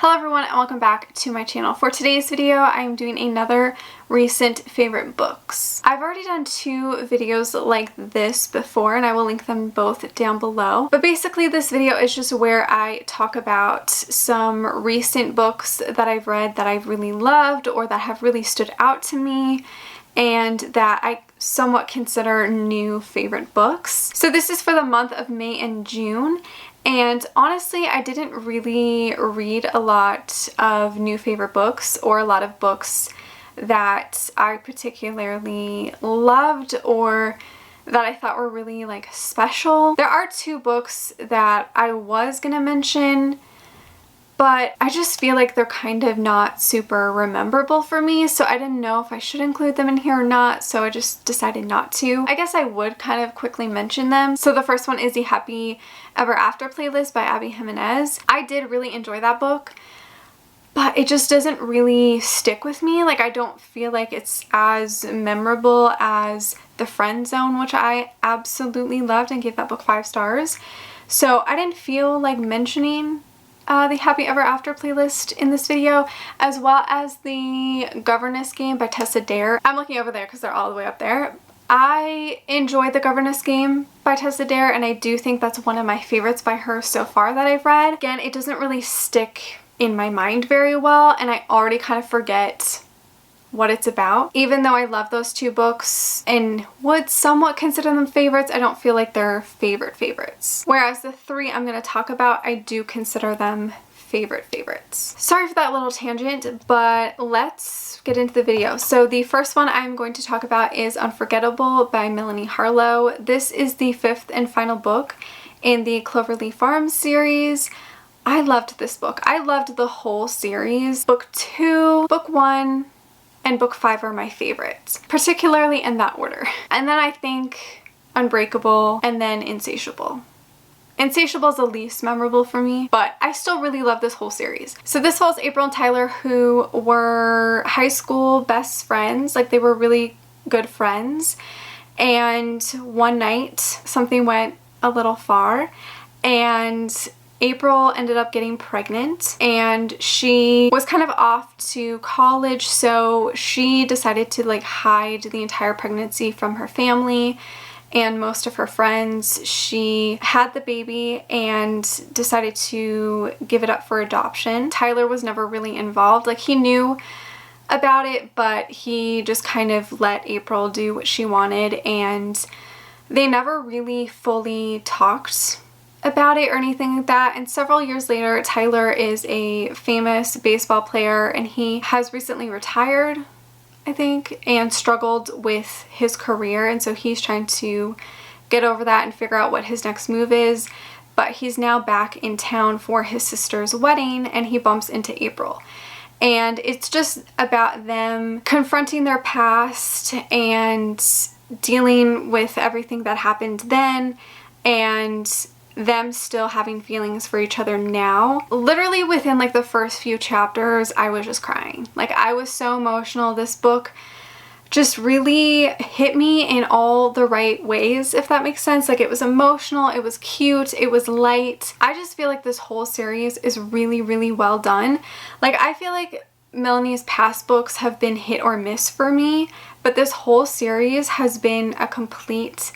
Hello everyone and welcome back to my channel. For today's video, I'm doing another recent favorite books. I've already done two videos like this before and I will link them both down below. But basically this video is just where I talk about some recent books that I've read that I've really loved or that have really stood out to me and that I somewhat consider new favorite books. So this is for the month of May and June. And honestly, I didn't really read a lot of new favorite books or a lot of books that I particularly loved or that I thought were really like special. There are two books that I was gonna mention, but I just feel like they're kind of not super rememberable for me, so I didn't know if I should include them in here or not, so I just decided not to. I guess I would kind of quickly mention them. So the first one is the Happy Ever After playlist by Abby Jimenez. I did really enjoy that book, but it just doesn't really stick with me. Like, I don't feel like it's as memorable as The Friend Zone, which I absolutely loved and gave that book 5 stars. So I didn't feel like mentioning the Happy Ever After playlist in this video, as well as the Governess Game by Tessa Dare. I'm looking over there because they're all the way up there. I enjoyed the Governess Game by Tessa Dare, and I do think that's one of my favorites by her so far that I've read. Again, it doesn't really stick in my mind very well, and I already kind of forget what it's about. Even though I love those two books and would somewhat consider them favorites, I don't feel like they're favorites. Whereas the three I'm going to talk about, I do consider them favorites. Sorry for that little tangent, but let's get into the video. So the first one I'm going to talk about is Unforgettable by Melanie Harlow. This is the 5th and final book in the Cloverleaf Farms series. I loved this book. I loved the whole series. Book 2, Book 1, and Book 5 are my favorites, particularly in that order. And then I think Unbreakable and then Insatiable. Insatiable is the least memorable for me, but I still really love this whole series. So this follows April and Tyler, who were high school best friends. Like, they were really good friends. And one night something went a little far and April ended up getting pregnant, and she was kind of off to college, so she decided to like hide the entire pregnancy from her family and most of her friends. She had the baby and decided to give it up for adoption. Tyler was never really involved. Like, he knew about it, but he just kind of let April do what she wanted, and they never really fully talked about it or anything like that. And several years later, Tyler is a famous baseball player and he has recently retired, I think, and struggled with his career, and so he's trying to get over that and figure out what his next move is. But he's now back in town for his sister's wedding and he bumps into April. And it's just about them confronting their past and dealing with everything that happened then, and them still having feelings for each other now. Literally within like the first few chapters, I was just crying. Like, I was so emotional. This book just really hit me in all the right ways, if that makes sense. Like, it was emotional, it was cute, it was light. I just feel like this whole series is really, really well done. Like, I feel like Melanie's past books have been hit or miss for me, but this whole series has been a complete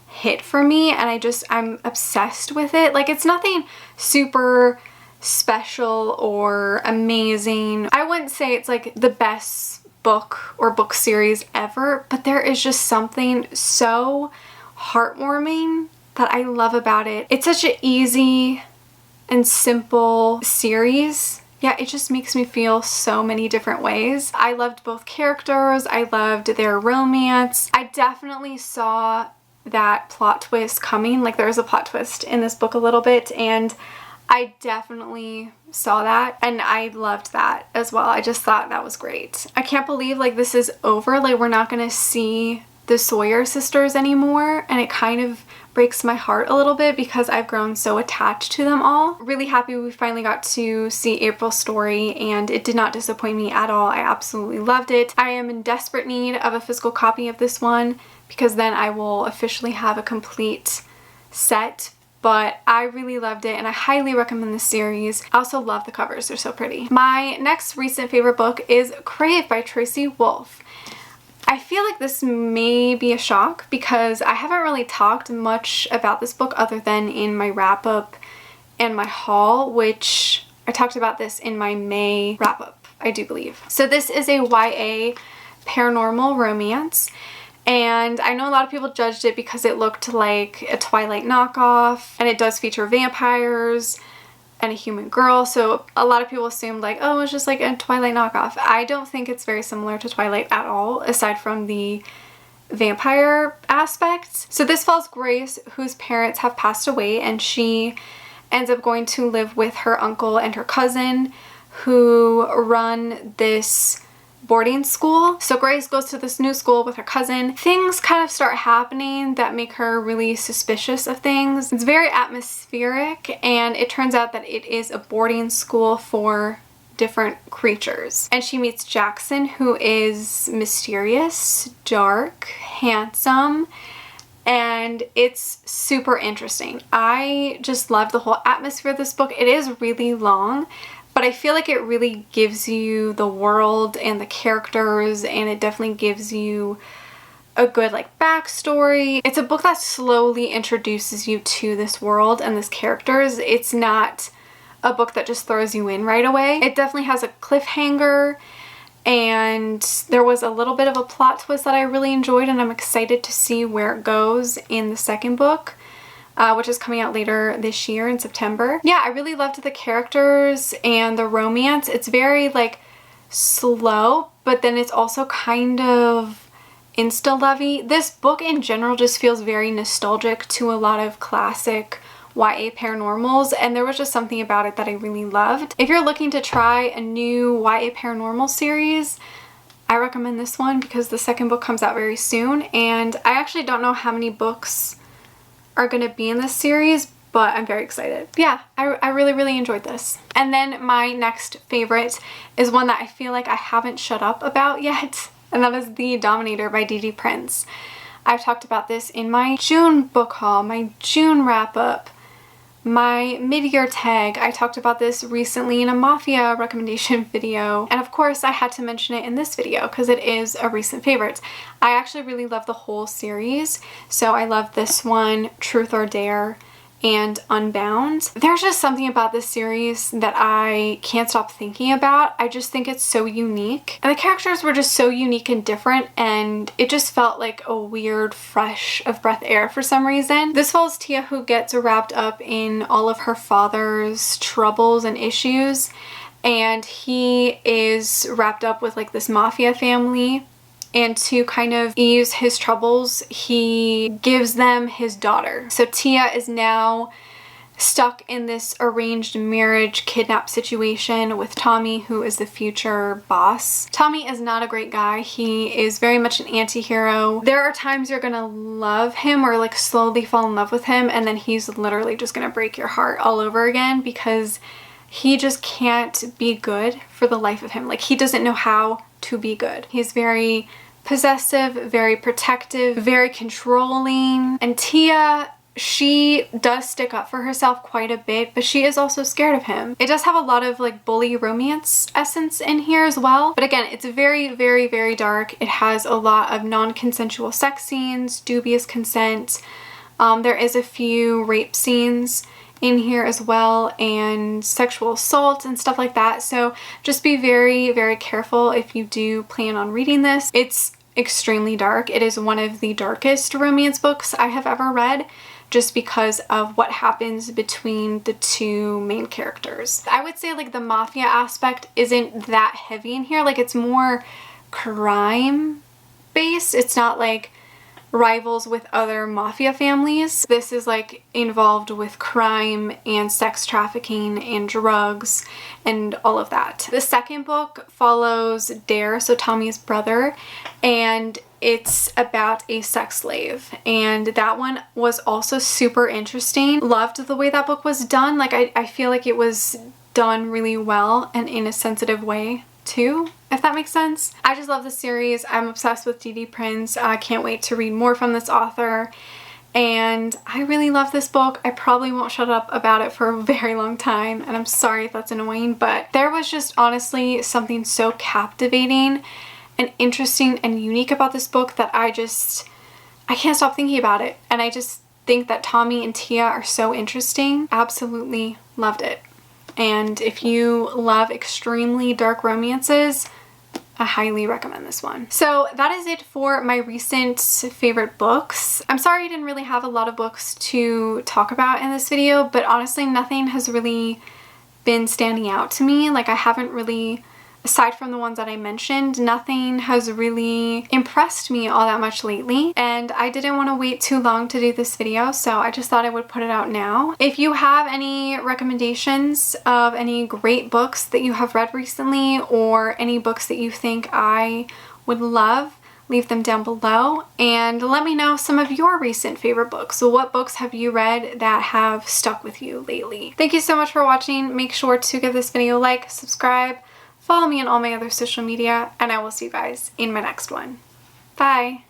hit for me, and I'm obsessed with it. Like, it's nothing super special or amazing. I wouldn't say it's like the best book or book series ever, but there is just something so heartwarming that I love about it. It's such an easy and simple series. Yeah, it just makes me feel so many different ways. I loved both characters. I loved their romance. I definitely saw that plot twist coming. Like, there was a plot twist in this book a little bit, and I definitely saw that, and I loved that as well. I just thought that was great. I can't believe like this is over. Like, we're not gonna see the Sawyer sisters anymore, and it kind of breaks my heart a little bit because I've grown so attached to them all. Really happy we finally got to see April's story, and it did not disappoint me at all. I absolutely loved it. I am in desperate need of a physical copy of this one because then I will officially have a complete set but I really loved it and I highly recommend this series. I also love the covers, they're so pretty. My next recent favorite book is Crave by Tracy Wolff. I feel like this may be a shock because I haven't really talked much about this book other than in my wrap up and my haul, which I talked about this in my May wrap up, I do believe. So this is a YA paranormal romance, and I know a lot of people judged it because it looked like a Twilight knockoff, and it does feature vampires and a human girl, so a lot of people assumed like, oh, it's just like a Twilight knockoff. I don't think it's very similar to Twilight at all, aside from the vampire aspect. So this follows Grace, whose parents have passed away, and she ends up going to live with her uncle and her cousin, who run this boarding school. So Grace goes to this new school with her cousin. Things kind of start happening that make her really suspicious of things. It's very atmospheric, and it turns out that it is a boarding school for different creatures. And she meets Jackson, who is mysterious, dark, handsome, and it's super interesting. I just love the whole atmosphere of this book. It is really long, but I feel like it really gives you the world and the characters, and it definitely gives you a good like backstory. It's a book that slowly introduces you to this world and this characters. It's not a book that just throws you in right away. It definitely has a cliffhanger, and there was a little bit of a plot twist that I really enjoyed, and I'm excited to see where it goes in the second book. Which is coming out later this year in September. Yeah, I really loved the characters and the romance. It's very like slow, but then it's also kind of insta-lovey. This book in general just feels very nostalgic to a lot of classic YA paranormals, and there was just something about it that I really loved. If you're looking to try a new YA paranormal series, I recommend this one because the second book comes out very soon, and I actually don't know how many books are going to be in this series, but I'm very excited. Yeah, I really enjoyed this. And then my next favorite is one that I feel like I haven't shut up about yet, and that is The Dominator by D.D. Prince. I've talked about this in my June book haul, my June wrap up, my mid-year tag. I talked about this recently in a Mafia recommendation video, and of course I had to mention it in this video because it is a recent favorite. I actually really love the whole series, so I love this one, Truth or Dare, and Unbound. There's just something about this series that I can't stop thinking about. I just think it's so unique, and the characters were just so unique and different, and it just felt like a weird fresh of breath air for some reason. This follows Tia, who gets wrapped up in all of her father's troubles and issues, and he is wrapped up with like this mafia family. And to kind of ease his troubles, he gives them his daughter. So Tia is now stuck in this arranged marriage kidnap situation with Tommy, who is the future boss. Tommy is not a great guy. He is very much an anti-hero. There are times you're gonna love him or like slowly fall in love with him, and then he's literally just gonna break your heart all over again because he just can't be good for the life of him. Like, he doesn't know how to be good. He's very possessive, very protective, very controlling. And Tia, she does stick up for herself quite a bit, but she is also scared of him. It does have a lot of like bully romance essence in here as well. But again, it's very dark. It has a lot of non-consensual sex scenes, dubious consent. There is a few rape scenes in here as well, and sexual assault and stuff like that. So just be very careful if you do plan on reading this. It's extremely dark. It is one of the darkest romance books I have ever read, just because of what happens between the two main characters. I would say like the mafia aspect isn't that heavy in here. Like, it's more crime based. It's not like rivals with other mafia families. This is like involved with crime and sex trafficking and drugs and all of that. The second book follows Dare, so Tommy's brother, and it's about a sex slave, and that one was also super interesting. Loved the way that book was done. Like, I feel like it was done really well and in a sensitive way too, if that makes sense. I just love the series. I'm obsessed with D.D. Prince. I can't wait to read more from this author. and I really love this book. I probably won't shut up about it for a very long time, and I'm sorry if that's annoying, but there was just honestly something so captivating and interesting and unique about this book that I can't stop thinking about it. And I just think that Tommy and Tia are so interesting. Absolutely loved it. And if you love extremely dark romances, I highly recommend this one. So that is it for my recent favorite books. I'm sorry I didn't really have a lot of books to talk about in this video, but honestly nothing has really been standing out to me. Like, I haven't really, aside from the ones that I mentioned, nothing has really impressed me all that much lately, and I didn't want to wait too long to do this video, so I just thought I would put it out now. If you have any recommendations of any great books that you have read recently, or any books that you think I would love, leave them down below and let me know some of your recent favorite books. So what books have you read that have stuck with you lately? Thank you so much for watching. Make sure to give this video a like, subscribe, follow me on all my other social media, and I will see you guys in my next one. Bye!